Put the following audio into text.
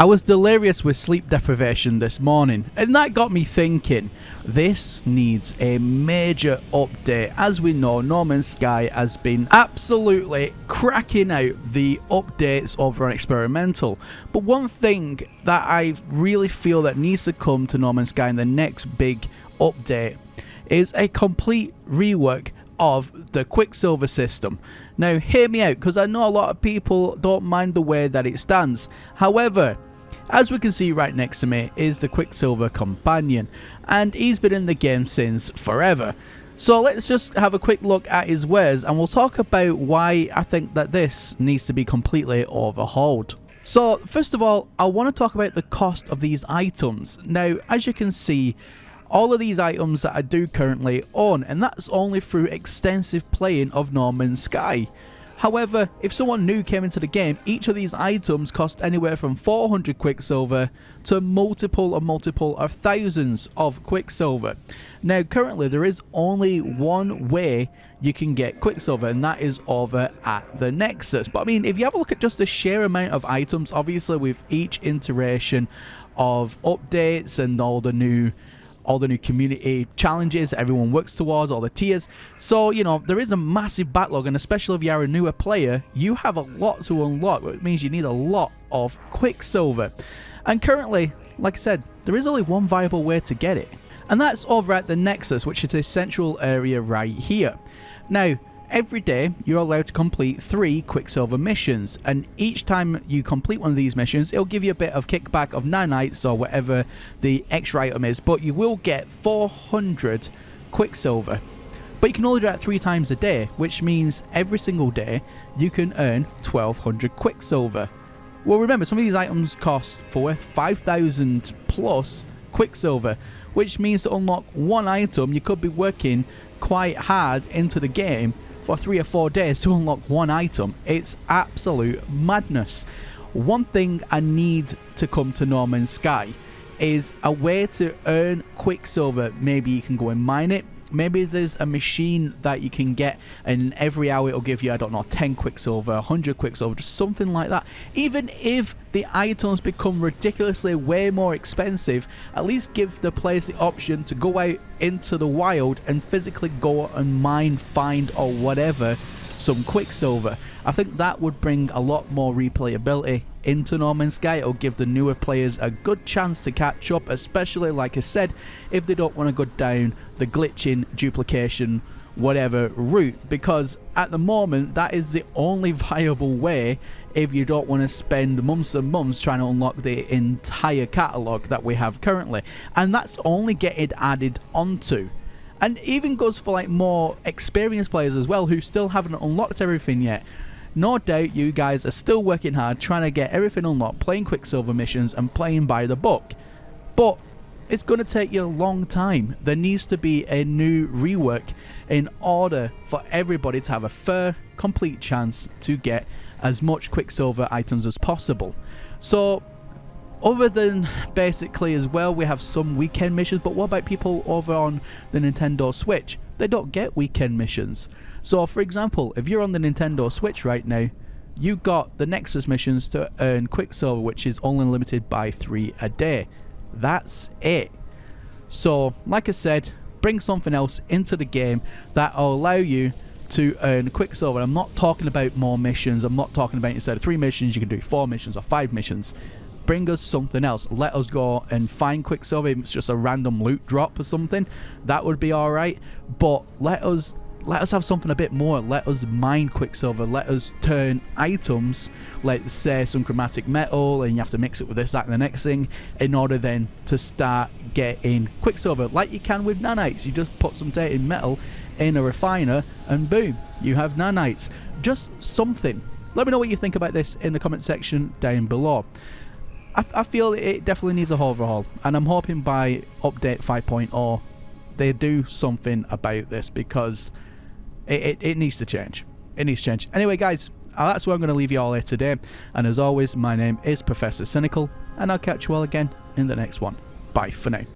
I was delirious with sleep deprivation this morning, and that got me thinking, this needs a major update. As we know, No Man's Sky has been absolutely cracking out the updates over on Experimental. But one thing that I really feel that needs to come to No Man's Sky in the next big update is a complete rework of the Quicksilver system. Now, hear me out, because I know a lot of people don't mind the way that it stands. However, as we can see right next to me is the Quicksilver companion, and he's been in the game since forever. So let's just have a quick look at his wares, and we'll talk about why I think that this needs to be completely overhauled. So first of all, I want to talk about the cost of these items. Now, as you can see, all of these items that I do currently own, and that's only through extensive playing of No Man's Sky. However, if someone new came into the game, each of these items cost anywhere from 400 Quicksilver to multiple of thousands of Quicksilver. Now, currently there is only one way you can get Quicksilver, and that is over at the Nexus. But I mean, if you have a look at just the sheer amount of items, obviously with each iteration of updates and all the new community challenges that everyone works towards, all the tiers. So, you know, there is a massive backlog, and especially if you're a newer player, you have a lot to unlock, which means you need a lot of Quicksilver. And currently, like I said, there is only one viable way to get it, and that's over at the Nexus, which is a central area right here. Now, every day, you're allowed to complete 3 Quicksilver missions, and each time you complete one of these missions, it'll give you a bit of kickback of nanites or whatever the extra item is, but you will get 400 Quicksilver. But you can only do that 3 times a day, which means every single day you can earn 1200 Quicksilver. Well, remember, some of these items cost for 5,000 plus Quicksilver, which means to unlock one item, you could be working quite hard into the game for 3 or 4 days to unlock one item. It's absolute madness. One thing I need to come to No Man's Sky is a way to earn Quicksilver. Maybe you can go and mine it. Maybe there's a machine that you can get, and every hour it'll give you, I don't know, 10 Quicksilver, 100 Quicksilver, just something like that. Even if the items become ridiculously way more expensive, at least give the players the option to go out into the wild and physically go and mine, find, or whatever, some Quicksilver. I think that would bring a lot more replayability into No Man's Sky. It'll give the newer players a good chance to catch up, especially, like I said, if they don't want to go down the glitching, duplication, whatever route, because at the moment that is the only viable way if you don't want to spend months and months trying to unlock the entire catalogue that we have currently, and that's only getting added onto. And even goes for like more experienced players as well, who still haven't unlocked everything yet. No doubt you guys are still working hard trying to get everything unlocked, playing Quicksilver missions and playing by the book, but it's going to take you a long time. There needs to be a new rework in order for everybody to have a fair, complete chance to get as much Quicksilver items as possible. So, other than basically as well, we have some weekend missions, but what about people over on the Nintendo Switch? They don't get weekend missions. So, for example, if you're on the Nintendo Switch right now, you got the Nexus missions to earn Quicksilver, which is only limited by 3 a day. That's it. So, like I said, bring something else into the game that will allow you to earn Quicksilver. I'm not talking about more missions. I'm not talking about instead of 3 missions, you can do 4 missions or 5 missions. Bring us something else. Let us go and find Quicksilver. If it's just a random loot drop or something, that would be alright. But let us have something a bit more. Let us mine Quicksilver. Let us turn items, let's say some chromatic metal, and you have to mix it with this, that, and the next thing, in order then to start getting Quicksilver. Like you can with nanites. You just put some tainted metal in a refiner, and boom, you have nanites. Just something. Let me know what you think about this in the comment section down below. I feel it definitely needs a overhaul, and I'm hoping by update 5.0 they do something about this, because it needs to change. It needs to change. Anyway, guys, that's where I'm going to leave you all here today. And as always, my name is Professor Cynical, and I'll catch you all again in the next one. Bye for now.